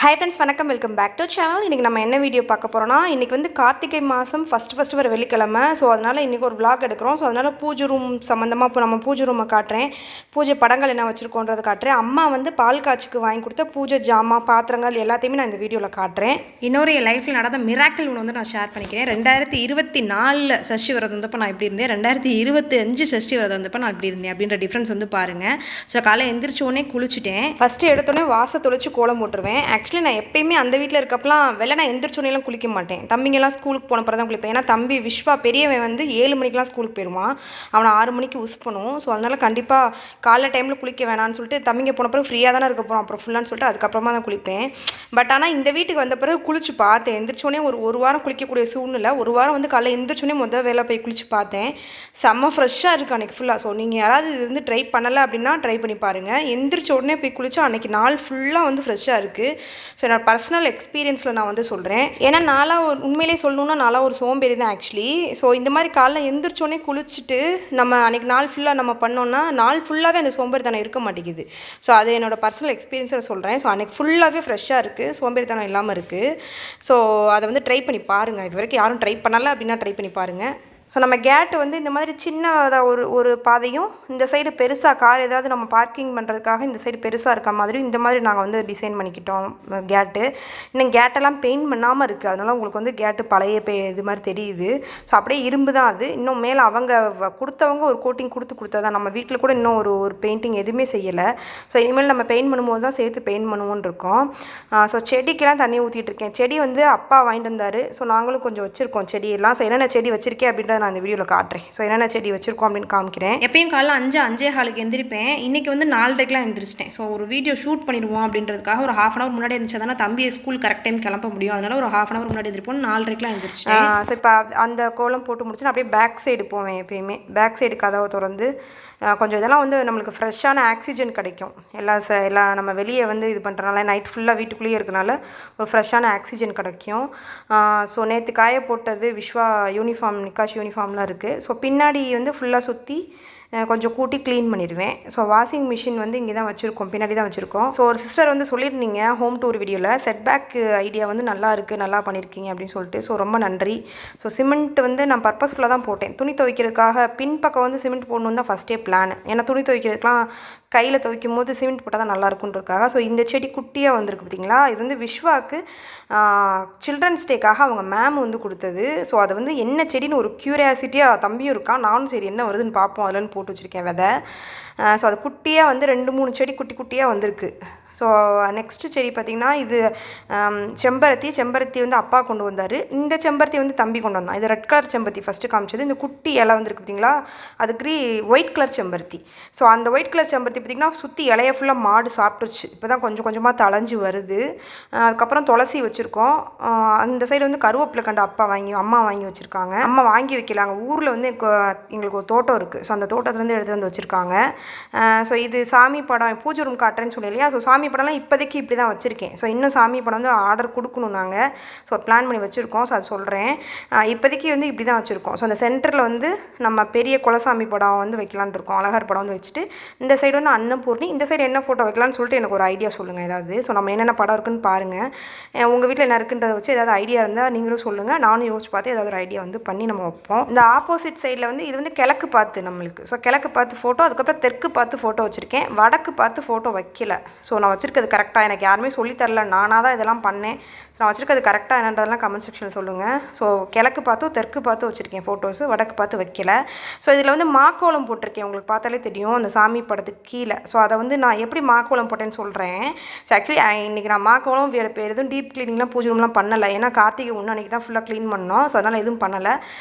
Hi friends, வணக்கம். Welcome back to channel. இன்றைக்கி நம்ம என்ன வீடியோ பார்க்க போகிறோன்னா, இன்றைக்கி வந்து கார்த்திகை மாதம் ஃபஸ்ட்டு வர வெள்ளிக்கிழமை. ஸோ அதனால் இன்றைக்கி ஒரு vlog எடுக்கிறோம். ஸோ அதனால் பூஜை ரூம் சம்மந்தமாக இப்போ நம்ம பூஜை ரூமை காட்டுறேன். பூஜை படங்கள் என்ன வச்சுருக்கோன்றதை காட்டுறேன். அம்மா வந்து பால் காய்ச்சிக்கு வாங்கி கொடுத்த பூஜை ஜாமான் பாத்திரங்கள் எல்லாத்தையுமே நான் இந்த வீடியோவில் காட்டுறேன். இன்னொரு என் லைஃப்பில் நடந்த மிராக்கிள் ஒன்று வந்து நான் ஷேர் பண்ணிக்கிறேன். 2024 சஷ்டி விரதம் வந்தப்போ நான் இப்படி இருந்தேன், 2025 சஷ்டி விரதம் வந்தப்போ நான் இப்படி இருந்தேன் அப்படின்ற டிஃப்ரென்ஸ் வந்து பாருங்கள். ஸோ காலையில் எந்திரிச்சோடனே குளிச்சுட்டேன். ஃபஸ்ட்டு எடுத்தோடனே வாசல் தொளிச்சு கோலம் போட்டுருவேன். ஆக்சுவலி நான் எப்பயுமே அந்த வீட்டில் இருக்கப்பலாம் நான் எந்திரிச்சோன்னெலாம் குளிக்க மாட்டேன். தம்பிங்கெல்லாம் ஸ்கூலுக்கு போன பிறகு தான் குளிப்பேன். ஏன்னா தம்பி விஸ்வா பெரியவன் வந்து 7 மணிக்கெலாம் ஸ்கூலுக்கு போயிடுவான். அவனை 6 மணிக்கு உஸ்பணும். ஸோ அதனால் கண்டிப்பாக காலைல டைமில் குளிக்க வேணான்னு சொல்லிட்டு தம்பிங்க போன பிறகு ஃப்ரீயாக தானே இருக்க போகிறோம் அப்புறம் ஃபுல்லான்னு சொல்லிட்டு அதுக்கப்புறமா தான் குளிப்பேன். பட் ஆனால் இந்த வீட்டுக்கு வந்த பிறகு குளிச்சு பார்த்தேன். எந்திரிச்சோடனே ஒரு வாரம் குளிக்கக்கூடிய சூழ்நிலை. ஒரு வாரம் வந்து காலைல எந்திரிச்சோடனே முதல் வேலை போய் குளிச்சு பார்த்தேன். செம்ம ஃப்ரெஷ்ஷாக இருக்குது அன்றைக்கி ஃபுல்லாக. ஸோ நீங்கள் யாராவது இது வந்து ட்ரை பண்ணலை அப்படின்னா ட்ரை பண்ணி பாருங்கள். எந்திரிச்ச உடனே போய் குளிச்சா அன்றைக்கி நாள் ஃபுல்லாக வந்து ஃப்ரெஷ்ஷாக இருக்குது. ஸோ என்னோட பர்சனல் எக்ஸ்பீரியன்ஸில் நான் வந்து சொல்கிறேன். ஏன்னா நான்லாம் உண்மையிலே சொல்லணுன்னா நான்லாம் ஒரு சோம்பேறி தான் ஆக்சுவலி. ஸோ இந்த மாதிரி காலைல எந்திரிச்சோடனே குளிச்சுட்டு நம்ம அன்றைக்கி நாள் ஃபுல்லாக நம்ம பண்ணோன்னா நாள் ஃபுல்லாகவே அந்த சோம்பேறித்தனம் இருக்க மாட்டேங்குது. ஸோ அது என்னோடய பர்சனல் எக்ஸ்பீரியன்ஸில் சொல்கிறேன். ஸோ அன்றைக்கி ஃபுல்லாகவே ஃப்ரெஷ்ஷாக இருக்குது, சோம்பேறித்தனம் இல்லாமல் இருக்குது. ஸோ அதை வந்து ட்ரை பண்ணி பாருங்கள். இது வரைக்கும் யாரும் ட்ரை பண்ணலை அப்படின்னா ட்ரை பண்ணி பாருங்கள். ஸோ நம்ம கேட்டு வந்து இந்த மாதிரி சின்னதாக ஒரு பாதையும் இந்த சைடு பெருசாக கார் ஏதாவது நம்ம பார்க்கிங் பண்ணுறதுக்காக இந்த சைடு பெருசாக இருக்க மாதிரி இந்த மாதிரி நாங்கள் வந்து டிசைன் பண்ணிக்கிட்டோம் கேட்டு. இன்னும் கேட்டெல்லாம் பெயிண்ட் பண்ணாமல் இருக்குது. அதனால் உங்களுக்கு வந்து கேட்டு பழைய இது மாதிரி தெரியுது. ஸோ அப்படியே இரும்பு தான் அது. இன்னும் மேலே அவங்க கொடுத்தவங்க ஒரு கோட்டிங் கொடுத்ததான். நம்ம வீட்டில் கூட இன்னும் ஒரு பெயிண்டிங் எதுவுமே செய்யலை. ஸோ இனிமேல் நம்ம பெயிண்ட் பண்ணும்போது தான் சேர்த்து பெயிண்ட் பண்ணுவோன்னு இருக்கோம். ஸோ செடிக்கெல்லாம் தண்ணி ஊற்றிட்டு இருக்கேன். செடி வந்து அப்பா வாங்கிட்டு வந்தார். ஸோ நாங்களும் கொஞ்சம் வச்சுருக்கோம் செடியெல்லாம். ஸோ என்னென்ன செடி வச்சுருக்கேன் அப்படின்றத நான் இந்த வீடியோவில் காட்டுறேன். ஸோ என்னென்ன செடி வச்சுருக்கோம் அப்படின்னு காமிக்கிறேன். எப்பயும் காலைல 5:05 எந்திரிப்பேன். இன்றைக்கி வந்து 4:30 எந்திரிச்சிட்டேன். ஸோ ஒரு வீடியோ ஷூட் பண்ணிடுவோம் அப்படின்றதுக்காக ஒரு ½ hour முன்னாடி இருந்துச்சு. அதனால் தம்பி ஸ்கூல் கரெக்ட் டைம் கிளம்ப முடியும். அதனால் ஒரு ½ hour முன்னாடி எந்திரிப்போம். 4:30 எந்திரிச்சிட்டேன். ஸோ இப்போ அந்த கோலம் போட்டு முடிச்சுன்னா அப்படியே பேக் சைடு போவேன். எப்பயுமே பேக் சைடு கதவை திறந்து கொஞ்சம் இதெல்லாம் வந்து நம்மளுக்கு ஃப்ரெஷ்ஷான ஆக்சிஜன் கிடைக்கும். எல்லாம் நம்ம வெளியே வந்து இது பண்ணுறனால நைட் ஃபுல்லாக வீட்டுக்குள்ளேயே இருக்கனால ஒரு ஃப்ரெஷ்ஷான ஆக்சிஜன் கிடைக்கும். ஸோ நேற்று காய போட்டது விஸ்வா யூனிஃபார்ம், நிக்காஷ் யூனிஃபார்ம்லாம் இருக்குது. ஸோ பின்னாடி வந்து ஃபுல்லாக சுற்றி கொஞ்சம் கூட்டி க்ளீன் பண்ணிடுவேன். ஸோ வாஷிங் மிஷின் வந்து இங்கே தான் வச்சுருக்கோம், பின்னாடி தான் வச்சுருக்கோம். ஸோ ஒரு சிஸ்டர் வந்து சொல்லியிருந்தீங்க ஹோம் டூர் வீடியோவில், செட்பேக் ஐடியா வந்து நல்லா இருக்குது, நல்லா பண்ணியிருக்கீங்க அப்படின்னு சொல்லிட்டு. ஸோ ரொம்ப நன்றி. ஸோ சிமெண்ட் வந்து நான் பர்பஸ்ஃபுல்லாக தான் போட்டேன். துணி துவைக்கிறதுக்காக பின்பக்கம் வந்து சிமெண்ட் போடணுன்னு தான் ஃபஸ்ட்டே பிளான். ஏன்னா துணி துவைக்கிறதுக்கெலாம் கையில் துவைக்கும் போது சிமெண்ட் போட்டால் தான் நல்லா இருக்குன்றதுக்காக. ஸோ இந்த செடி குட்டியாக வந்திருக்கு பார்த்தீங்களா, இது வந்து விஸ்வாவுக்கு சில்ட்ரன்ஸ் டேக்காக அவங்க மேம் வந்து கொடுத்தது. ஸோ அதை வந்து என்ன செடின்னு ஒரு க்யூரியாசிட்டியாக தம்பியும் இருக்கான், நானும் சரி என்ன வருதுன்னு பார்ப்போம் அதில்னு போட்டு வச்சுருக்கேன் விதை. ஸோ அது குட்டியாக வந்து 2-3 செடி குட்டியாக வந்திருக்கு. ஸோ நெக்ஸ்ட்டு செடி பார்த்திங்கன்னா இது செம்பருத்தி வந்து அப்பா கொண்டு வந்தார். இந்த செம்பருத்தி வந்து தம்பி கொண்டு வந்தான். இது ரெட் கலர் செம்பருத்தி ஃபஸ்ட்டு காமிச்சது. இந்த குட்டி இலை வந்துருக்கு பார்த்திங்களா, அது ஒயிட் கலர் செம்பருத்தி. ஸோ அந்த ஒயிட் கலர் செம்பருத்தி பார்த்திங்கன்னா சுற்றி இலையை ஃபுல்லாக மாடு சாப்பிட்டுருச்சு. இப்போ தான் கொஞ்சமாக தளைஞ்சு வருது. அதுக்கப்புறம் துளசி வச்சுருக்கோம். அந்த சைடு வந்து கருவேப்பிலை கண்டு அம்மா வாங்கி வச்சுருக்காங்க. அம்மா வாங்கி வைக்கலாங்க. ஊரில் வந்து எங்களுக்கு ஒரு தோட்டம் இருக்குது. ஸோ அந்த தோட்டத்துலேருந்து எடுத்துகிட்டு வந்து வச்சுருக்காங்க. ஸோ இது சாமி படம் பூஜை ரூம் காட்டுறேன்னு சொல்லி இல்லையா. ஸோ சாமி படம்லாம் இப்போதைக்கு இப்படி தான் வச்சுருக்கேன். ஸோ இன்னும் சாமி படம் வந்து ஆர்டர் கொடுக்கணும் நாங்கள். ஸோ பிளான் பண்ணி வச்சுருக்கோம். ஸோ அது சொல்கிறேன். இப்போதைக்கு வந்து இப்படி தான் வச்சுருக்கோம். ஸோ அந்த சென்டரில் வந்து நம்ம பெரிய குலசாமி படம் வந்து வைக்கலான்னு இருக்கோம். அழகர் படம் வந்து வச்சுட்டு இந்த சைடு வந்து அன்னபூர்ணி, இந்த சைடு என்ன ஃபோட்டோ வைக்கலான்னு சொல்லிட்டு எனக்கு ஒரு ஐடியா சொல்லுங்கள் ஏதாவது. ஸோ நம்ம என்னென்ன படம் இருக்குன்னு பாருங்கள். உங்கள் வீட்டில் என்ன இருக்குன்றதை வச்சு ஏதாவது ஐடியா இருந்தால் நீங்களும் சொல்லுங்கள். நானும் யோசிச்சு பார்த்து ஏதாவது ஒரு ஐடியா வந்து பண்ணி நம்ம வைப்போம். இந்த ஆப்போசிட் சைடில் வந்து இது வந்து கிழக்கு பார்த்து நம்மளுக்கு. ஸோ கிழக்கு பார்த்து ஃபோட்டோ, அதுக்கப்புறம் தெற்கு பார்த்து ஃபோட்டோ வச்சுருக்கேன். வடக்கு பார்த்து ஃபோட்டோ வைக்கல. ஸோ நான் வச்சுருக்கிறது கரெக்டாக, எனக்கு யாருமே சொல்லித்தரல, நானாக தான் இதெல்லாம் பண்ணேன். ஸோ நான் வச்சுருக்கிறது கரெக்டாக என்னன்றதெல்லாம் கமெண்ட் செக்ஷனில் சொல்லுங்கள். ஸோ கிழக்கு பார்த்தும் தெற்கு பார்த்து வச்சுருக்கேன் ஃபோட்டோஸு, வடக்கு பார்த்து வைக்கல. ஸோ இதில் வந்து மாக்கோலம் போட்டிருக்கேன். உங்களுக்கு பார்த்தாலே தெரியும் அந்த சாமி படத்துக்கு கீழே. ஸோ அதை வந்து நான் எப்படி மாக்கோலம் போட்டேன்னு சொல்கிறேன். ஸோ ஆக்சுவலி இன்றைக்கி நான் மாக்கோலம் எதுவும் டீப் க்ளீனிங்லாம் பூஜை ரூம்லாம் பண்ணலை. ஏன்னா கார்த்திகை அன்றைக்கி தான் ஃபுல்லாக க்ளீன் பண்ணோம். ஸோ அதனால் எதுவும் பண்ணலை.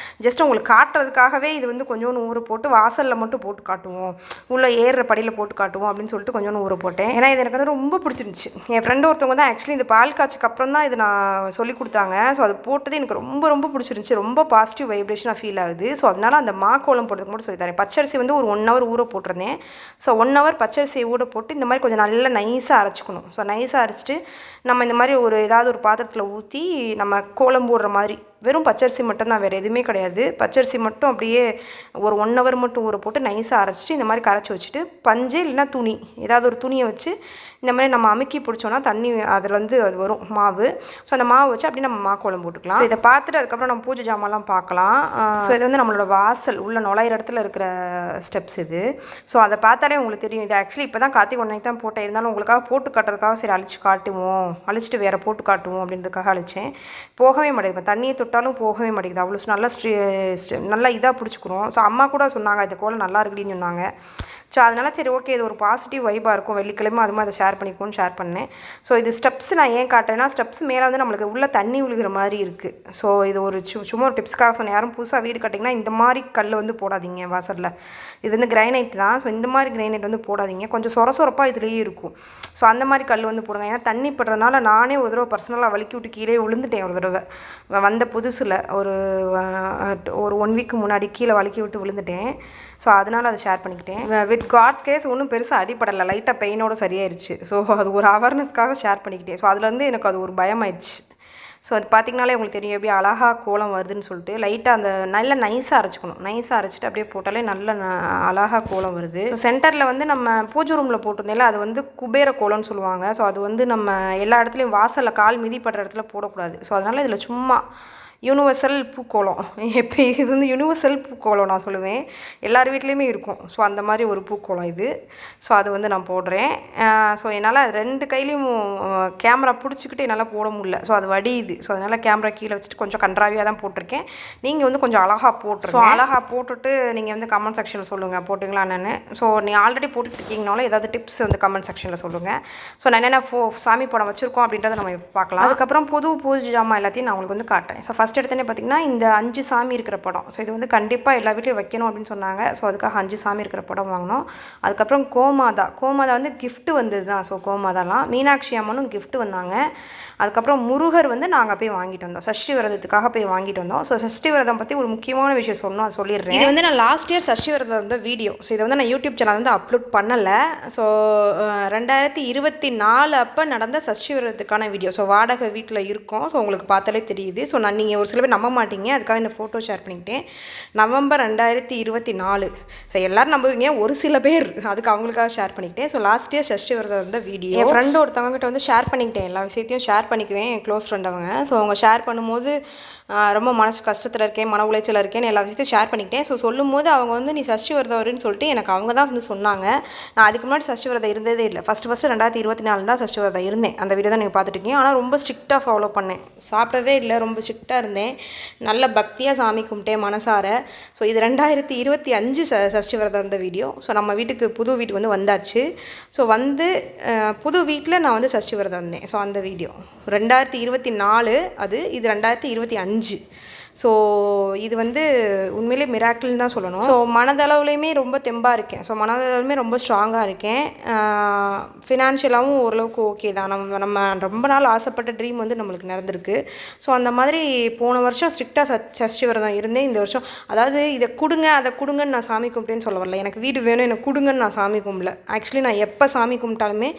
ஜஸ்ட் உங்களுக்கு காட்டுறதுக்காகவே இது வந்து கொஞ்சோன்னு ஊற போட்டு வாசலில் மட்டும் போட்டு காட்டுவோம், உள்ளே ஏறுற படியில் போட்டு காட்டுவோம் அப்படின்னு சொல்லிட்டு கொஞ்சோன்னு ஊற போட்டேன். ஏன்னா இது எனக்கு வந்து ரொம்ப பிடிச்சிருந்துச்சு. என் ஃப்ரெண்டு ஒருத்தவங்க தான் ஆக்சுவலி இந்த பால் காய்ச்சிக்கு அப்புறம் தான் இது நான் சொல்லி கொடுத்தாங்க. ஸோ அது போட்டது எனக்கு ரொம்ப பிடிச்சிருந்துச்சு. ரொம்ப பாசிட்டிவ் வைப்ரேஷனாக ஃபீல் ஆகுது. ஸோ அதனால் அந்த மாக்கோலம் போடுறதுக்கு மட்டும் சொல்லி தரேன். பச்சரிசி வந்து ஒரு 1 hour ஊற போட்டிருந்தேன். ஸோ 1 hour பச்சரிசியை ஊற போட்டு இந்த மாதிரி கொஞ்சம் நல்லா நைஸாக அரைச்சிக்கணும். ஸோ நைஸாக அரைச்சிட்டு நம்ம இந்த மாதிரி ஏதாவது ஒரு பாத்திரத்தில் ஊற்றி நம்ம கோலம் போடுற மாதிரி வெறும் பச்சரிசி மட்டும் தான், வேறு எதுவுமே கிடையாது. பச்சரிசி மட்டும் அப்படியே ஒரு 1 ஹவர் மட்டும் ஊற போட்டு நைஸாக அரைச்சிட்டு இந்த மாதிரி கரைச்சி வச்சுட்டு பஞ்சு இல்லைன்னா துணி ஏதாவது ஒரு துணியை வச்சு இந்த மாதிரி நம்ம அமுக்கி பிடிச்சோன்னா தண்ணி அதில் வந்து அது வரும் மாவு. ஸோ அந்த மாவு வச்சு அப்படியே நம்ம மாக்கோளம் போட்டுக்கலாம். ஸோ இதை பார்த்துட்டு அதுக்கப்புறம் நம்ம பூஜை ஜாமான்லாம் பார்க்கலாம். ஸோ இது வந்து நம்மளோட வாசல் உள்ள நுழையிற இடத்துல இருக்கிற ஸ்டெப்ஸ் இது. ஸோ அதை பார்த்தாலே உங்களுக்கு தெரியும். இது ஆக்சுவலி இப்போ தான் கார்த்திகை 1 தான் போட்டேன். இருந்தாலும் உங்களுக்காக போட்டு காட்டுறதுக்காக சரி அழிச்சு காட்டுவோம், அழிச்சிட்டு வேறு போட்டு காட்டுவோம் அப்படின்றதுக்காக அழிச்சேன். போகவே மாட்டேங்குது, தண்ணியை தொட்டாலும் போகவே மாட்டேங்குது. அவ்வளோ நல்லா நல்லா இதாக பிடிச்சிக்கிறோம். ஸோ அம்மா கூட சொன்னாங்க இந்த கோலம் நல்லா இருக்குடின்னு சொன்னாங்க. ஸோ அதனால் சரி ஓகே இது ஒரு பாசிட்டிவ் வைப்பாக இருக்கும், வெள்ளிக்கிழமை அது மாதிரி அதை ஷேர் பண்ணிக்குவோன்னு ஷேர் பண்ணேன். ஸோ இது ஸ்டெப்ஸ் நான் ஏன் காட்டுறேன்னா ஸ்டெப்ஸ் மேலே வந்து நம்மளுக்கு உள்ளே தண்ணி விழுகிற மாதிரி இருக்குது. ஸோ இது ஒரு சும்மா ஒரு டிப்ஸ்க்காக சொன்னேன். யாரும் புதுசாக வீடு கட்டிங்கன்னா இந்த மாதிரி கல் வந்து போடாதீங்க வாசலில். இது வந்து கிரைனைட் தான். ஸோ இந்த மாதிரி கிரைனைட் வந்து போடாதீங்க, கொஞ்சம் சொரப்பாக இதுலேயே இருக்கும். ஸோ அந்த மாதிரி கல் வந்து போடுங்க. ஏன்னா தண்ணி படுறதுனால நானே ஒரு தடவை பர்சனலாக வலிக்கி விட்டு கீழே விழுந்துட்டேன். ஒரு தடவை வந்த புதுசில் ஒரு 1 வீக்கு முன்னாடி கீழே வலிக்கி விட்டு விழுந்துட்டேன். ஸோ அதனால் அதை ஷேர் பண்ணிக்கிட்டேன். வித் காட்ஸ் கேஸ் ஒன்றும் பெருசாக அடிப்படலை, லைட்டாக பெயினோட சரியாயிருச்சு. ஸோ அது ஒரு அவேர்னஸ்க்காக ஷேர் பண்ணிக்கிட்டேன். ஸோ அதுலேருந்து எனக்கு அது ஒரு பயமாயிடுச்சு. ஸோ அது பார்த்திங்கனாலே உங்களுக்கு தெரியும் எப்படி அழகாக கோலம் வருதுன்னு சொல்லிட்டு. லைட்டாக அந்த நல்லா நைஸாக அரைச்சிக்கணும். நைஸாக அரைச்சிட்டு அப்படியே போட்டாலே நல்ல அழகாக கோலம் வருது. ஸோ சென்டரில் வந்து நம்ம பூஜை ரூமில் போட்டிருந்தேல அது வந்து குபேர கோலம்னு சொல்லுவாங்க. ஸோ அது வந்து நம்ம எல்லா இடத்துலையும் வாசலில் கால் மிதிப்படுற இடத்துல போடக்கூடாது. ஸோ அதனால் இதில் சும்மா யூனிவர்சல் பூக்கோலம், எப்போ இது வந்து யூனிவர்சல் பூக்கோலம் நான் சொல்லுவேன், எல்லார் வீட்லேயுமே இருக்கும். ஸோ அந்த மாதிரி ஒரு பூக்கோலம் இது. ஸோ அது வந்து நான் போடுறேன். ஸோ என்னால் 2 கையிலையும் கேமரா பிடிச்சிக்கிட்டு என்னால் போட முடியல. ஸோ அது வடியுது. ஸோ அதனால் கேமரா கீழே வச்சுட்டு கொஞ்சம் கன்றாவியாக தான் போட்டிருக்கேன். நீங்கள் வந்து கொஞ்சம் அழகாக போட்டுருங்க. ஸோ அழகாக போட்டுட்டு நீங்கள் வந்து கமெண்ட் செக்ஷனில் சொல்லுங்கள் போட்டிங்களா என்னென்னு. ஸோ நீங்கள் ஆல்ரெடி போட்டுருக்கீங்கனாலும் ஏதாவது டிப்ஸ் வந்து கமெண்ட் செக்ஷனில் சொல்லுங்கள். ஸோ நான் என்னென்ன சாமி படம் வச்சுருக்கோம் அப்படின்றத நம்ம பார்க்கலாம். அதுக்கப்புறம் புது பூஜை ஜாமான் எல்லாத்தையும் நான் உங்களுக்கு வந்து காட்டுறேன். ஸோ ஃபஸ்ட் எடுத்தோன்னே பார்த்திங்கன்னா இந்த 5 சாமி இருக்கிற படம். ஸோ இது வந்து கண்டிப்பாக எல்லா வீட்லையும் வைக்கணும் அப்படின்னு சொன்னாங்க. ஸோ அதுக்காக 5 சாமி இருக்கிற படம் வாங்கினோம். அதுக்கப்புறம் கோமாதா வந்து கிஃப்ட் வந்தது தான். ஸோ கோமாதாலாம் மீனாட்சி அம்மனும் கிஃப்ட் வந்தாங்க. அதுக்கப்புறம் முருகர் வந்து நாங்கள் போய் வாங்கிட்டு வந்தோம், சஷ்டி விரதத்துக்காக போய் வாங்கிட்டு வந்தோம். ஸோ சஷ்டி விரதம் பற்றி ஒரு முக்கியமான விஷயம் சொன்னோம், அதை சொல்லிடுறேன். இது வந்து நான் லாஸ்ட் இயர் சஷ்டி விரதம் வந்து வீடியோ. ஸோ இதை வந்து நான் யூடியூப் சேனல் வந்து அப்லோட் பண்ணலை. ஸோ 2024 அப்போ நடந்த சஷ்டி விரதத்துக்கான வீடியோ. ஸோ வாடகை வீட்டில் இருக்கோம். ஸோ உங்களுக்கு பார்த்தாலே தெரியுது. ஸோ நீங்கள் ஒரு சில பேர் நம்ப மாட்டீங்க, அதுக்காக இந்த ஃபோட்டோ ஷேர் பண்ணிக்கிட்டேன். நவம்பர் 2024. ஸோ எல்லோரும் நம்புவீங்க, ஒரு சில பேர், அதுக்கு அவங்களுக்காக ஷேர் பண்ணிக்கிட்டேன். ஸோ லாஸ்ட் இயர் சஷ்டி விரதம் வந்து வீடியோ என் ஃப்ரெண்டு ஒருத்தவங்ககிட்ட வந்து ஷேர் பண்ணிக்கிட்டேன். எல்லா விஷயத்தையும் ஷேர் பண்ணிக்குவேன், என் க்ளோஸ் ஃப்ரெண்ட் அவங்க. ஸோ அவங்க ஷேர் பண்ணும்போது ரொம்ப மனசு கஷ்டத்தில் இருக்கேன், மன உளைச்சல் இருக்கேன்னு எல்லா விஷயத்தையும் ஷேர் பண்ணிக்கிட்டேன். ஸோ சொல்லும் போது அவங்க வந்து நீ சஷ்டி விரதம் வருன்னு சொல்லிட்டு எனக்கு அவங்க தான் வந்து சொன்னாங்க. நான் அதுக்கு முன்னாடி சஷ்டி விரதம் இருந்ததே இல்லை. ஃபஸ்ட்டு 2024 தான் சஷ்டி விரதம் இருந்தேன். அந்த வீடியோ தான் நீங்கள் பார்த்துருக்கீங்க. ஆனால் ரொம்ப ஸ்ட்ரிக்டாக ஃபாலோ பண்ணேன், சாப்பிடவே இல்லை, ரொம்ப ஸ்ட்ரிக்டாக இருந்தேன். நல்ல பக்தியாக சாமி கும்பிட்டேன் மனசார. ஸோ இது 2025 சஷ்டி விரதம் இருந்த வீடியோ. ஸோ நம்ம வீட்டுக்கு புது வீட்டுக்கு வந்து வந்தாச்சு. ஸோ வந்து புது வீட்டில் நான் வந்து சஷ்டி விரதம் இருந்தேன். ஸோ அந்த வீடியோ 2024 அது, இது 2025. ஸோ இது வந்து உண்மையிலே மிராக்கிள்னு தான் சொல்லணும். ஸோ மனதளவுலையுமே ரொம்ப தெம்பாக இருக்கேன். ஸோ மனதளவுலையுமே ரொம்ப ஸ்ட்ராங்காக இருக்கேன். ஃபினான்ஷியலாகவும் ஓரளவுக்கு ஓகே தான். நம்ம ரொம்ப நாள் ஆசைப்பட்ட ட்ரீம் வந்து நம்மளுக்கு நடந்திருக்கு. ஸோ அந்த மாதிரி போன வருஷம் ஸ்ட்ரிக்டாக சஷ்டி விரதம் இருந்தேன். இந்த வருஷம் அதாவது இதை கொடுங்க அதை கொடுங்கன்னு நான் சாமி கும்பிட்டேன்னு சொல்ல வரல. எனக்கு வீடு வேணும், எனக்கு கொடுங்கன்னு நான் சாமி கும்பிடல. ஆக்சுவலி நான் எப்போ சாமி கும்பிட்டாலுமே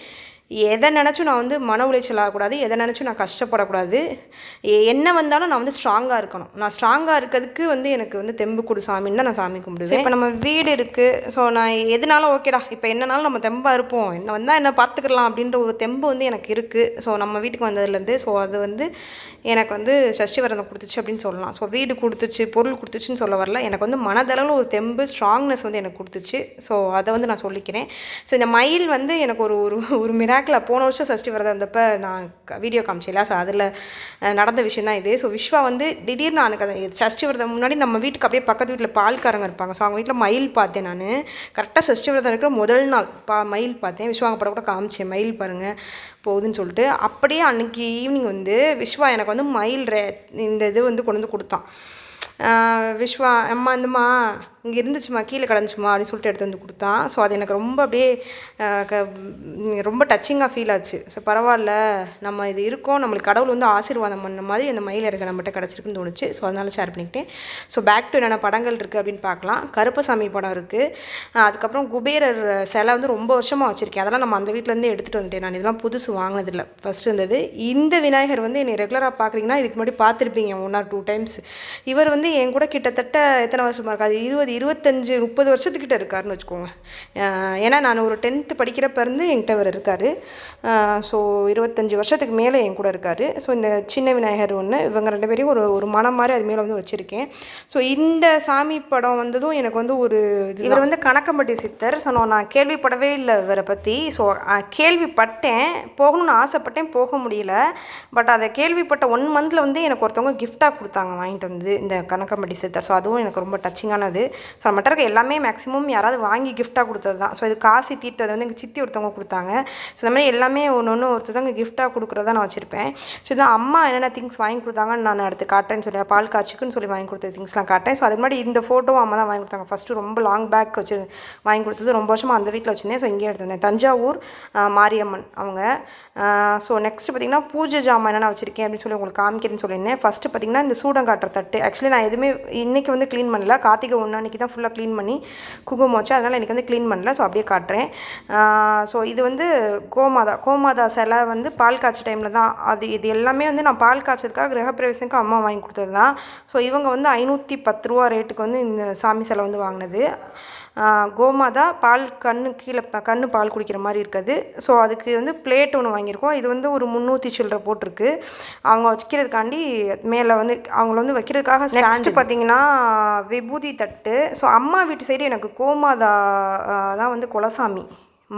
எதை நினச்சும் நான் வந்து மன உளைச்சல் ஆகக்கூடாது, எதை நினச்சும் நான் கஷ்டப்படக்கூடாது. என்ன வந்தாலும் நான் வந்து ஸ்ட்ராங்காக இருக்கணும். நான் ஸ்ட்ராங்காக இருக்கிறதுக்கு வந்து எனக்கு வந்து தெம்பு கொடு சாமின்னு தான் நான் சாமி கும்பிடுவேன். இப்போ நம்ம வீடு இருக்குது. ஸோ நான் எதுனாலும் ஓகேடா, இப்போ என்னனாலும் நம்ம தெம்பாக இருப்போம், என்ன வந்தால் என்ன பார்த்துக்கலாம் அப்படின்ற ஒரு தெம்பு வந்து எனக்கு இருக்குது. ஸோ நம்ம வீட்டுக்கு வந்ததுலேருந்து ஸோ அது வந்து எனக்கு வந்து சஷ்டி விரதம் கொடுத்துச்சு அப்படின்னு சொல்லலாம். ஸோ வீடு கொடுத்துச்சு, பொருள் கொடுத்துச்சுன்னு சொல்ல வரல, எனக்கு வந்து மனதளவில் ஒரு தெம்பு ஸ்ட்ராங்னஸ் வந்து எனக்கு கொடுத்துச்சு. ஸோ அதை வந்து நான் சொல்லிக்கிறேன். ஸோ இந்த மயில் வந்து எனக்கு ஒரு மிராக்கிள். போன வருஷம் சஷ்டி விரதம் இருந்தப்போ நான் வீடியோ காமிச்சில. ஸோ அதில் நடந்த விஷயம் தான் இது. ஸோ விஸ்வா வந்து திடீர்னு எனக்கு சஷ்டி விரதம் முன்னாடி நம்ம வீட்டுக்கு அப்படியே பக்கத்து வீட்டில் பால்காரங்க இருப்பாங்க. ஸோ அவங்க வீட்டில் மயில் பார்த்தேன் நான். கரெக்டாக சஷ்டி விரதம் இருக்கிற முதல் நாள் மயில் பார்த்தேன். விஸ்வாங்க படம் கூட காமிச்சேன், மயில் பாருங்கள் போகுதுன்னு சொல்லிட்டு. அப்படியே அன்றைக்கி ஈவினிங் வந்து விஸ்வா எனக்கு வந்து மயில் இந்த இது வந்து கொண்டு வந்து கொடுத்தான். விஸ்வா அம்மா இந்தம்மா இங்கே இருந்துச்சுமா கீழே கிடந்துச்சுமா அப்படின்னு சொல்லிட்டு எடுத்து வந்து கொடுத்தான். ஸோ அது எனக்கு ரொம்ப அப்படியே ரொம்ப டச்சிங்காக ஃபீல் ஆச்சு. ஸோ பரவாயில்ல, நம்ம இது இருக்கோம், நம்மளுக்கு கடவுள் வந்து ஆசீர்வாதம் பண்ண மாதிரி அந்த மயில் இறகு நம்மகிட்ட கிடச்சிருக்குன்னு தோணுச்சு. ஸோ அதனால் ஷேர் பண்ணிக்கிட்டேன். ஸோ பேக் டு என்னென்ன படங்கள் இருக்குது அப்படின்னு பார்க்கலாம். கருப்பசாமி படம் இருக்குது. அதுக்கப்புறம் குபேரர் சிலை வந்து ரொம்ப வருஷமாக வச்சுருக்கேன். அதெல்லாம் நம்ம அந்த வீட்டிலேருந்து எடுத்துகிட்டு வந்துட்டேன். நான் இதெல்லாம் புதுசு வாங்கினதில்லை, ஃபஸ்ட்டு இருந்தது. இந்த விநாயகர் வந்து என்னை ரெகுலராக பார்க்குறீங்கன்னா இதுக்கு முன்னாடி பார்த்துருப்பீங்க 1 or 2 டைம்ஸ். இவர் வந்து என் கூட கிட்டத்தட்ட எத்தனை வருஷமாக இருக்காது, 20, 25, 30 வருஷத்துக்கிட்ட இருக்காருன்னு வச்சுக்கோங்க. ஏன்னா நான் ஒரு 10th படிக்கிறப்ப இருந்து என்கிட்ட இவர் இருக்கார். ஸோ 25 வருஷத்துக்கு மேலே என் கூட இருக்கார். ஸோ இந்த சின்ன விநாயகர் ஒன்று, இவங்க 2 பேரையும் ஒரு மனம் மாதிரி அது மேலே வந்து வச்சுருக்கேன். ஸோ இந்த சாமி படம் வந்ததும் எனக்கு வந்து ஒரு இவர் வந்து கணக்கம்பட்டி சித்தர். ஸோ நான் கேள்விப்படவே இல்லை இவரை பற்றி. ஸோ கேள்விப்பட்டேன், போகணும்னு ஆசைப்பட்டேன், போக முடியல. பட் அதை கேள்விப்பட்ட 1 monthல வந்து எனக்கு ஒருத்தவங்க கிஃப்டாக கொடுத்தாங்க வாங்கிட்டு வந்து, இந்த கணக்கம்பட்டி சித்தர். ஸோ அதுவும் எனக்கு ரொம்ப டச்சிங்கானது. ஸோ நம்மகிட்ட இருக்க எல்லாமே மேக்ஸிமம் யாராவது வாங்கி கிஃப்டாக கொடுத்தது தான். ஸோ இது காசி தீர்த்தது வந்து எங்கள் சித்தி ஒருத்தவங்க கொடுத்தாங்க. ஸோ இந்த மாதிரி எல்லாமே ஒன்று ஒருத்தவங்க கிஃப்டாக கொடுக்குறதா நான் வச்சுருப்பேன். ஸோ இதான் அம்மா என்னென்ன திங்ஸ் வாங்கி கொடுத்தாங்கன்னு நான் அடுத்து காட்டுறேன்னு சொல்லி, பால் காய்ச்சிக்குன்னு சொல்லி வாங்கி கொடுத்த திங்ஸ்லாம் காட்டேன். ஸோ அதுக்கு முன்னாடி இந்த ஃபோட்டோவும் அம்மா தான் வாங்கி கொடுத்தாங்க. ஃபஸ்ட்டு ரொம்ப லாங் பேக் வச்சு வாங்கி கொடுத்தது, ரொம்ப வருஷமாக அந்த வீட்டில் வச்சுருந்தேன். ஸோ இங்கேயே எடுத்திருந்தேன். தஞ்சாவூர் மாரியம்மன் அவங்க. ஸோ நெக்ஸ்ட்டு பார்த்திங்கன்னா பூஜை ஜாமான் என்னென்ன வச்சுருக்கேன் அப்படின்னு சொல்லி உங்களுக்கு காமிக்கிறேன்னு சொல்லியிருந்தேன். ஃபஸ்ட்டு பார்த்திங்கன்னா இந்த சூடங்காட்டுற தட்டு. ஆக்சுவலி நான் எதுவுமே இன்றைக்கி வந்து க்ளீன் பண்ணல, கார்த்திகை 1 அன்றைக்கி தான் ஃபுல்லாக க்ளீன் பண்ணி குங்குமம் வச்சு, அதனால் இன்றைக்கி வந்து க்ளீன் பண்ணல. ஸோ அப்படியே காட்டுறேன். ஸோ இது வந்து கோமாதா சிலை வந்து பால் காய்ச்ச டைமில் தான் இது எல்லாமே வந்து நான் பால் காய்ச்சதுக்காக கிரகப்பிரவேசத்துக்கு அம்மா வாங்கி கொடுத்தது தான். ஸோ இவங்க வந்து 510 ரூபா ரேட்டுக்கு வந்து இந்த சாமி சிலை வந்து வாங்கினது. கோமாதா பால் கீழே கண்ணு பால் குடிக்கிற மாதிரி இருக்குது. ஸோ அதுக்கு வந்து பிளேட் ஒன்று வாங்கியிருக்கோம். இது வந்து ஒரு 300 சில்லற போட்டிருக்கு. அவங்க வைக்கிறதுக்காண்டி மேலே வந்து அவங்கள வந்து வைக்கிறதுக்காக. நெக்ஸ்ட்டு பார்த்திங்கன்னா விபூதி தட்டு. ஸோ அம்மா வீட்டு சைடு எனக்கு கோமாதா தான் வந்து குலசாமி,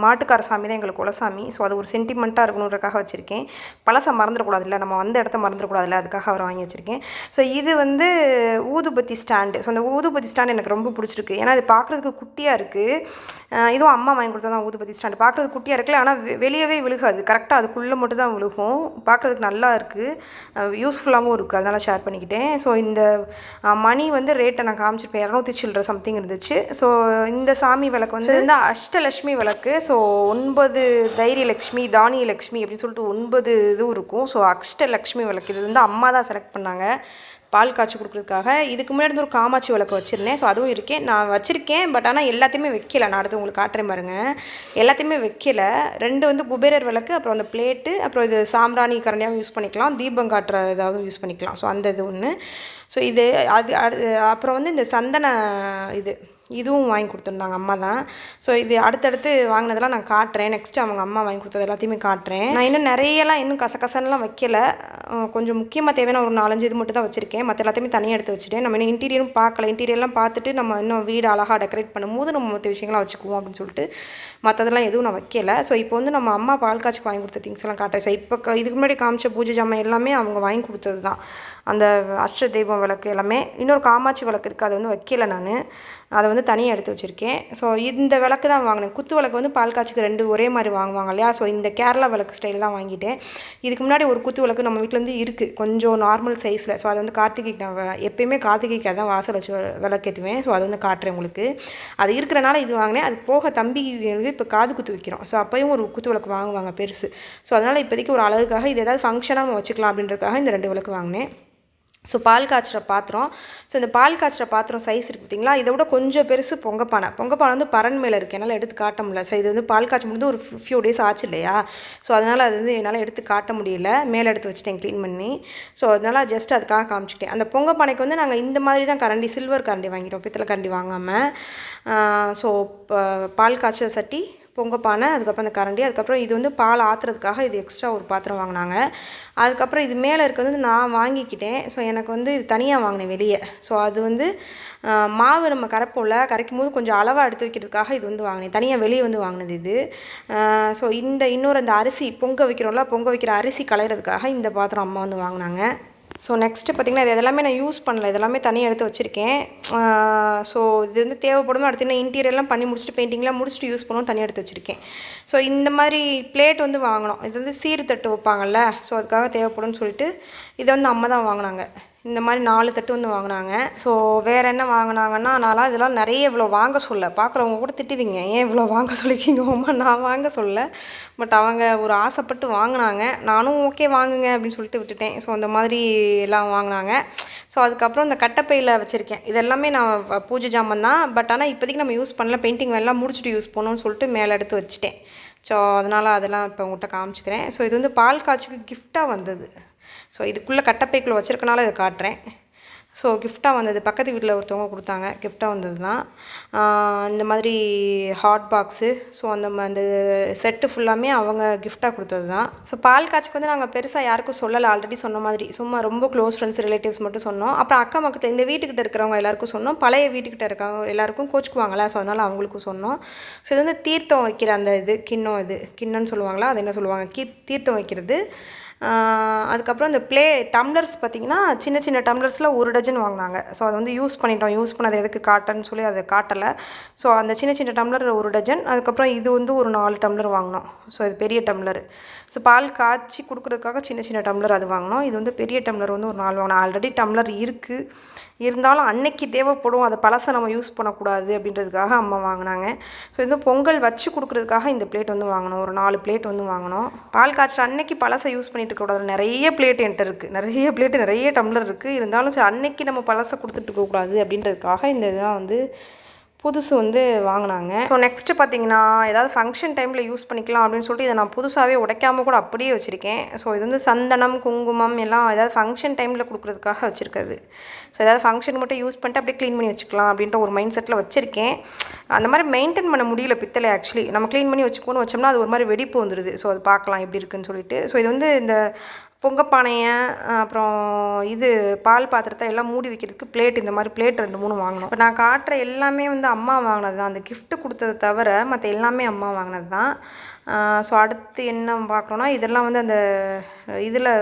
மாட்டுக்கார சாமி தான் எங்களுக்கு குலசாமி. ஸோ அது ஒரு சென்டிமெண்ட்டாக இருக்கணுன்றக்காக வச்சுருக்கேன். பழசை மறந்துடக்கூடாதுல்ல, நம்ம வந்த இடத்த மறந்துடக்கூடாதுல்ல, அதுக்காக அவர் வாங்கி வச்சுருக்கேன். ஸோ இது வந்து ஊதுபத்தி ஸ்டாண்டு. ஸோ அந்த ஊதுபத்தி ஸ்டாண்டு எனக்கு ரொம்ப பிடிச்சிருக்கு. ஏன்னா அது பார்க்குறதுக்கு குட்டியாக இருக்குது. இதுவும் அம்மா வாங்கி கொடுத்தா தான் ஊதுபத்தி ஸ்டாண்டு. பார்க்குறதுக்கு குட்டியாக இருக்குல்ல, ஆனால் வெளியவே விழுகாது, கரெக்டாக அதுக்குள்ளே மட்டும் தான் விழுகும். பார்க்குறதுக்கு நல்லா இருக்குது, யூஸ்ஃபுல்லாகவும் இருக்குது, அதனால் ஷேர் பண்ணிக்கிட்டேன். ஸோ இந்த மணி வந்து ரேட்டை நான் காமிச்சிருப்பேன், 200 சில்லற சம்திங் இருந்துச்சு. ஸோ இந்த சாமி விளக்கு வந்து இந்த அஷ்டலட்சுமி விளக்கு. ஸோ 9 தைரியலக்ஷ்மி, தானியலக்ஷ்மி அப்படின்னு சொல்லிட்டு 9 இதுவும் இருக்கும். ஸோ அஷ்டலக்ஷ்மி விளக்கு இது வந்து அம்மா தான் செலக்ட் பண்ணாங்க பால் காய்ச்சி கொடுக்குறதுக்காக. இதுக்கு முன்னாடி ஒரு காமாட்சி விளக்கு வச்சுருந்தேன். ஸோ அதுவும் நான் வச்சுருக்கேன். பட் ஆனால் எல்லாத்தையுமே வைக்கல. நான் அடுத்து உங்களுக்கு காட்டுறேன் பாருங்கள். எல்லாத்தையுமே வைக்கல. 2 வந்து குபேரர் விளக்கு, அப்புறம் அந்த பிளேட்டு, அப்புறம் இது சாம்பிராணி கரண்டியாகவும் யூஸ் பண்ணிக்கலாம், தீபம் காட்டுற ஏதாவது யூஸ் பண்ணிக்கலாம். ஸோ அந்த இது ஒன்று. ஸோ இது அப்புறம் வந்து இந்த சந்தன இதுவும் வாங்கி கொடுத்துருந்தாங்க அம்மா தான். ஸோ இது அடுத்தடுத்து வாங்கினதெல்லாம் நான் காட்டுறேன். நெக்ஸ்ட்டு அவங்க அம்மா வாங்கி கொடுத்தது எல்லாத்தையுமே காட்டுறேன். நான் இன்னும் நிறையலாம் இன்னும் கசகசன்னெலாம் வைக்கல. கொஞ்சம் முக்கியமாக தேவையான ஒரு 4-5 இது மட்டும் தான் வச்சுருக்கேன். மற்ற எல்லாத்தையுமே தனியாக எடுத்து வச்சுட்டேன். நம்ம இன்னும் இன்டீரியரும் பார்க்கல. இன்டீரியர்லாம் பார்த்துட்டு நம்ம இன்னும் வீடு அழகாக டெக்கரேட் பண்ணும்போது நம்ம மற்ற விஷயங்கள்லாம் வச்சுக்குவோம் அப்படின்னு சொல்லிட்டு மற்றதெல்லாம் எதுவும் நான் வைக்கல. ஸோ இப்போ வந்து நம்ம அம்மா பால் காய்ச்சி வாங்கி கொடுத்த திங்ஸ் எல்லாம் காட்டுறேன். ஸோ இப்போ இதுக்கு முன்னாடி காமிச்ச பூஜை ஜாமான் எல்லாமே அவங்க வாங்கி கொடுத்தது தான். அந்த அஷ்ட தெய்வம் விளக்கு எல்லாமே. இன்னொரு காமாட்சி விளக்கு இருக்குது, அதை வந்து வைக்கல நான், அதை வந்து தனியாக எடுத்து வச்சுருக்கேன். ஸோ இந்த விளக்கு தான் வாங்கினேன். குத்து விளக்கு வந்து பால் காய்ச்சிக்கு 2 ஒரே மாதிரி வாங்குவாங்க இல்லையா. ஸோ இந்த கேரளா விளக்கு ஸ்டைல் தான் வாங்கிட்டேன். இதுக்கு முன்னாடி ஒரு குத்து விளக்கு நம்ம வீட்டிலேருந்து இருக்குது, கொஞ்சம் நார்மல் சைஸில். ஸோ அது வந்து கார்த்திகைக்கு நான் எப்போயுமே கார்த்திகைக்கு அதான் வாசல் வச்சு விளக்கேற்றுவேன். ஸோ அது வந்து காட்டுறேன் உங்களுக்கு. அது இருக்கிறனால இது வாங்கினேன். அது போக தம்பி இப்போ காது குத்து வைக்கிறோம். ஸோ அப்போயும் ஒரு குத்து விளக்கு வாங்குவாங்க பெருசு. ஸோ அதனால் இப்போதைக்கு ஒரு அழகுக்காக இது ஏதாவது ஃபங்க்ஷனாக நம்ம வச்சுக்கலாம் அப்படின்றதுக்காக இந்த 2 விளக்கு வாங்கினேன். ஸோ பால் காய்ச்சுற பாத்திரம். ஸோ இந்த பால் காய்ச்சுற பாத்திரம் சைஸ் இருக்குது பார்த்திங்களா, இதை விட கொஞ்சம் பெருசு பொங்கப்பானை வந்து பரன் மேலே இருக்குது, என்னால் எடுத்து காட்ட முடியல. ஸோ இது வந்து பால் காய்ச்சி முடிந்து ஒரு ஃபியூ டேஸ் ஆச்சு இல்லையா. ஸோ அதனால் அது வந்து என்னால் எடுத்து காட்ட முடியல, மேலே எடுத்து வச்சுட்டேன் க்ளீன் பண்ணி. ஸோ அதனால் ஜஸ்ட் அதுக்காக காமிச்சிட்டேன். அந்த பொங்கப்பானைக்கு வந்து நாங்கள் இந்த மாதிரி தான் கரண்டி, சில்வர் கரண்டி வாங்கிட்டோம், பித்தளை கரண்டி வாங்காமல். ஸோ பால் காய்ச்ச சட்டி, பொங்கப்பானை, அதுக்கப்புறம் அந்த கரண்டி, அதுக்கப்புறம் இது வந்து பால் ஆற்றுறதுக்காக இது எக்ஸ்ட்ரா ஒரு பாத்திரம் வாங்கினாங்க. அதுக்கப்புறம் இது மேலே இருக்கிறது நான் வாங்கிக்கிட்டேன். ஸோ எனக்கு வந்து இது தனியாக வாங்கினேன் வெளியே. ஸோ அது வந்து மாவு நம்ம கரைக்கும் போது கொஞ்சம் அளவாக எடுத்து வைக்கிறதுக்காக இது வந்து வாங்கினேன், தனியாக வெளியே வந்து வாங்கினது இது. ஸோ இன்னொரு அந்த அரிசி பொங்க வைக்கிற அரிசி களையிறதுக்காக இந்த பாத்திரம் அம்மா வந்து வாங்கினாங்க. ஸோ நெக்ஸ்ட்டு பார்த்திங்கன்னா இது எல்லாமே நான் யூஸ் பண்ணல, இதெல்லாமே தனியாக எடுத்து வச்சுருக்கேன். ஸோ இது வந்து தேவைப்படும். அடுத்து என்ன இன்டீரியர்லாம் பண்ணி முடிச்சுட்டு பெயிண்டிங்லாம் முடிச்சுட்டு யூஸ் பண்ணணும், தனியாக எடுத்து வச்சுருக்கேன். ஸோ இந்த மாதிரி பிளேட் வந்து வாங்கினோம். இது வந்து சீர் தட்டு வைப்பாங்கள்ல, ஸோ அதுக்காக தேவைப்படும்னு சொல்லிட்டு இதை வந்து அம்மா தான் வாங்கினாங்க. இந்த மாதிரி 4 தட்டு வந்து வாங்கினாங்க. ஸோ வேறு என்ன வாங்கினாங்கன்னா, நான்லாம் இதெல்லாம் நிறைய இவ்வளோ வாங்க சொல்ல, பார்க்குறவங்க கூட திட்டுவீங்க, ஏன் இவ்வளோ வாங்க சொல்லிக்கிங்கம்மா, நான் வாங்க சொல்ல. பட் அவங்க ஒரு ஆசைப்பட்டு வாங்கினாங்க. நானும் ஓகே வாங்குங்க அப்படின்னு சொல்லிட்டு விட்டுட்டேன். ஸோ அந்த மாதிரி எல்லாம் வாங்கினாங்க. ஸோ அதுக்கப்புறம் இந்த கட்டைப்பையில் வச்சுருக்கேன். இது எல்லாமே நான் பூஜை ஜாமான் தான். பட் ஆனால் இப்போதைக்கு நம்ம யூஸ் பண்ணல, பெயிண்டிங் வேலைலாம் முடிச்சுட்டு யூஸ் பண்ணணும்னு சொல்லிட்டு மேலே எடுத்து வச்சுட்டேன். ஸோ அதனால் அதெல்லாம் இப்போ உங்கள்கிட்ட காமிச்சிக்கிறேன். ஸோ இது வந்து பால் காய்ச்சிக்கு கிஃப்டாக வந்தது. ஸோ இதுக்குள்ளே கட்டைப்பைக்குள்ளே வச்சுருக்கனால இதை காட்டுறேன். ஸோ கிஃப்டாக வந்தது, பக்கத்து வீட்டில் ஒருத்தவங்க கொடுத்தாங்க, கிஃப்டாக வந்தது தான். இந்த மாதிரி ஹாட் பாக்ஸு, ஸோ அந்த செட்டு ஃபுல்லாமே அவங்க கிஃப்டாக கொடுத்தது தான். ஸோ பால் காய்ச்சிக்கு வந்து நாங்கள் பெருசாக யாருக்கும் சொல்லலை, ஆல்ரெடி சொன்ன மாதிரி சும்மா ரொம்ப க்ளோஸ் ஃப்ரெண்ட்ஸ் ரிலேட்டிவ்ஸ் மட்டும் சொன்னோம். அப்புறம் அக்கம் பக்கத்தில் இந்த வீட்டுக்கிட்ட இருக்கிறவங்க எல்லாருக்கும் சொன்னோம், பழைய வீட்டுக்கிட்ட இருக்கவங்க எல்லாருக்கும் கோச்சுக்குவாங்களா, ஸோ அதனால் அவங்களுக்கும் சொன்னோம். ஸோ இது வந்து தீர்த்தம் வைக்கிற அந்த கிண்ணம்னு சொல்லுவாங்களா, அது என்ன சொல்லுவாங்க, தீர்த்தம் வைக்கிறது. அதுக்கப்புறம் இந்த டம்ளர்ஸ் பார்த்திங்கன்னா சின்ன சின்ன டம்ளர்ஸில் 1 டஜன் வாங்கினாங்க. ஸோ அதை வந்து யூஸ் பண்ணது எதுக்கு காட்டன்னு சொல்லி அதை காட்டலை. ஸோ அந்த சின்ன சின்ன டம்ளர் 1 டஜன். அதுக்கப்புறம் இது வந்து ஒரு 4 டம்ளர் வாங்கினோம். ஸோ இது பெரிய டம்ளர். ஸோ பால் காய்ச்சி கொடுக்குறதுக்காக சின்ன சின்ன டம்ளர் அது வாங்கினோம். இது வந்து பெரிய டம்ளர் வந்து ஒரு 4 வாங்கினோம். ஆல்ரெடி டம்ளர் இருக்குது, இருந்தாலும் அன்னைக்கு தேவைப்படும், அதை பழசை நம்ம யூஸ் பண்ணக்கூடாது அப்படின்றதுக்காக அம்மா வாங்கினாங்க. ஸோ இது பொங்கல் வச்சு கொடுக்குறதுக்காக இந்த பிளேட் வந்து வாங்கினோம், ஒரு 4 பிளேட் வந்து வாங்கினோம். பால் காய்ச்சல் அன்னைக்கு பழசை யூஸ் பண்ணிட்டு இருக்கக்கூடாது. நிறைய பிளேட் என்கிட்ட இருக்குது, நிறைய டம்ளர் இருக்குது. இருந்தாலும் சரி அன்னைக்கு நம்ம பழசை கொடுத்துட்டு இருக்கக்கூடாது அப்படின்றதுக்காக இந்த இதெல்லாம் வந்து புதுசு வந்து வாங்கினாங்க. ஸோ நெக்ஸ்ட்டு பார்த்திங்கன்னா, ஏதாவது ஃபங்க்ஷன் டைமில் யூஸ் பண்ணிக்கலாம் அப்படின்னு சொல்லிட்டு இதை நான் புதுசாகவே உடைக்காமல் கூட அப்படியே வச்சுருக்கேன். ஸோ இது வந்து சந்தனம், குங்குமம் எல்லாம் ஏதாவது ஃபங்க்ஷன் டைமில் கொடுக்குறதுக்காக வச்சுருக்காது. ஸோ ஏதாவது ஃபங்க்ஷன் மட்டும் யூஸ் பண்ணிட்டு அப்படியே க்ளீன் பண்ணி வச்சுக்கலாம் அப்படின்ற ஒரு மைண்ட் செட்டில் வச்சுருக்கேன். அந்த மாதிரி மெயின்டைன் பண்ண முடியல பித்தளை. ஆக்சுவலி நம்ம க்ளீன் பண்ணி வச்சோம்னா அது ஒரு மாதிரி வெடிப்பு வந்துடுது. ஸோ அது பார்க்கலாம் எப்படி இருக்குன்னு சொல்லிட்டு. ஸோ இது வந்து இந்த பொங்கப்பானையை, அப்புறம் இது பால் பாத்திரத்தை எல்லாம் மூடி வைக்கிறதுக்கு பிளேட், இந்த மாதிரி பிளேட் 2, 3 வாங்கினோம். இப்போ நான் காட்டுற எல்லாமே வந்து அம்மா வாங்கினது தான். அந்த கிஃப்ட்டு கொடுத்ததை தவிர மற்ற எல்லாமே அம்மா வாங்கினது தான். ஸோ அடுத்து என்ன பார்க்குறோன்னா, இதெல்லாம் வந்து அந்த இதில்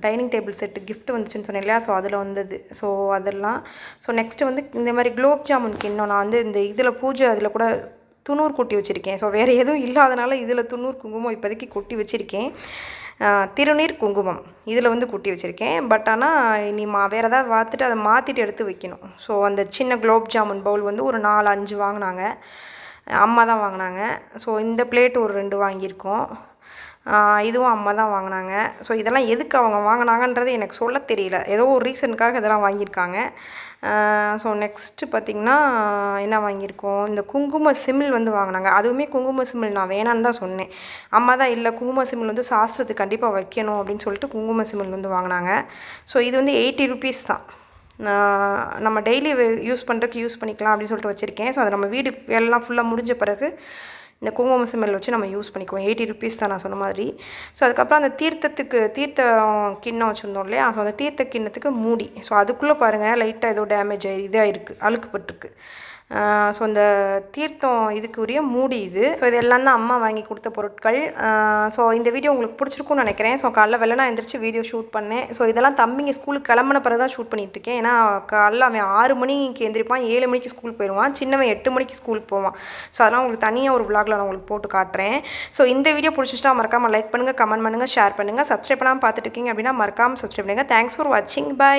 டைனிங் டேபிள் செட்டு கிஃப்ட் வந்துச்சுன்னு சொன்னேன் இல்லையா, ஸோ அதில் வந்தது. ஸோ அதெல்லாம். ஸோ நெக்ஸ்ட்டு வந்து இந்த மாதிரி குலோப் ஜாமுனுக்கு இன்னும் நான் வந்து இந்த இதில் பூஜை அதில் கூட துண்ணூறு கொட்டி வச்சுருக்கேன். ஸோ வேறு எதுவும் இல்லாதனால இதில் துண்ணூறு குங்குமம் இப்போதைக்கு கொட்டி வச்சுருக்கேன். திருநீர் குங்குமம் இதில் வந்து கொட்டி வச்சுருக்கேன். பட் ஆனால் நீ வேறு ஏதாவது பார்த்துட்டு அதை மாற்றிட்டு எடுத்து வைக்கணும். ஸோ அந்த சின்ன குலோப் ஜாமுன் பவுல் வந்து ஒரு 4, 5 வாங்கினாங்க, அம்மா தான் வாங்கினாங்க. ஸோ இந்த பிளேட் ஒரு 2 வாங்கியிருக்கோம், இதுவும் அம்மா தான் வாங்கினாங்க. ஸோ இதெல்லாம் எதுக்கு அவங்க வாங்கினாங்கன்றது எனக்கு சொல்ல தெரியல, ஏதோ ஒரு ரீசனுக்காக இதெல்லாம் வாங்கியிருக்காங்க. ஸோ நெக்ஸ்ட்டு பார்த்திங்கன்னா என்ன வாங்கியிருக்கோம், இந்த குங்கும சிமிழ் வந்து வாங்கினாங்க. அதுவுமே குங்கும சிமிழ் நான் வேணான்னு தான் சொன்னேன். அம்மா தான் இல்லை, குங்கும சிமிழ் வந்து சாஸ்திரத்துக்கு கண்டிப்பாக வைக்கணும் அப்படின்னு சொல்லிட்டு குங்கும சிமிழ் வந்து வாங்கினாங்க. ஸோ இது வந்து 80 ருபீஸ் தான். நம்ம டெய்லி யூஸ் பண்ணிக்கலாம் அப்படின்னு சொல்லிட்டு வச்சுருக்கேன். ஸோ அதை நம்ம வீடு வேலைலாம் ஃபுல்லாக முடிஞ்ச பிறகு இந்த குங்கும சிமிழ் வச்சு நம்ம யூஸ் பண்ணிக்குவோம். 80 ருபீஸ் தான் நான் சொன்ன மாதிரி. ஸோ அதுக்கப்புறம் அந்த தீர்த்த கிண்ணம் வச்சுருந்தோம் இல்லையா, ஸோ அந்த தீர்த்த கிண்ணத்துக்கு மூடி. ஸோ அதுக்குள்ளே பாருங்கள் லைட்டாக ஏதோ டேமேஜ் இதாக இருக்குது, அழுக்குப்பட்டுருக்கு. ஸோ இந்த தீர்த்தம் இதுக்குரிய மூடி இது. ஸோ இது எல்லாம் தான் அம்மா வாங்கி கொடுத்த பொருட்கள். ஸோ இந்த வீடியோ உங்களுக்கு பிடிச்சிருக்கும்னு நினைக்கிறேன். ஸோ காலைல வெள்ளனா எந்திரிச்சு வீடியோ ஷூட் பண்ணேன். ஸோ இதெல்லாம் தம்பிங்க ஸ்கூலுக்கு கிளம்பின பிறகு தான் ஷூட் பண்ணிகிட்ருக்கேன். ஏன்னா காலைல அவன் 6 மணிக்கு எந்திரிப்பான், 7 மணிக்கு ஸ்கூல் போயிடுவான், சின்னவன் 8 மணிக்கு ஸ்கூலுக்கு போவான். ஸோ அதெல்லாம் உங்களுக்கு தனியாக ஒரு விளாகில் நான் உங்களுக்கு போட்டு காட்டுறேன். ஸோ இந்த வீடியோ பிடிச்சிட்டா மறக்காமல் லைக் பண்ணுங்கள், கமெண்ட் பண்ணுங்கள், ஷேர் பண்ணுங்கள். சப்ஸ்கிரைப் பண்ணாமல் பார்த்துட்டு இருக்கீங்க அப்படின்னா மறக்காமல் சப்ஸ்கிரைப் பண்ணுங்கள். தேங்க்ஸ் ஃபார் வாட்சிங். பை.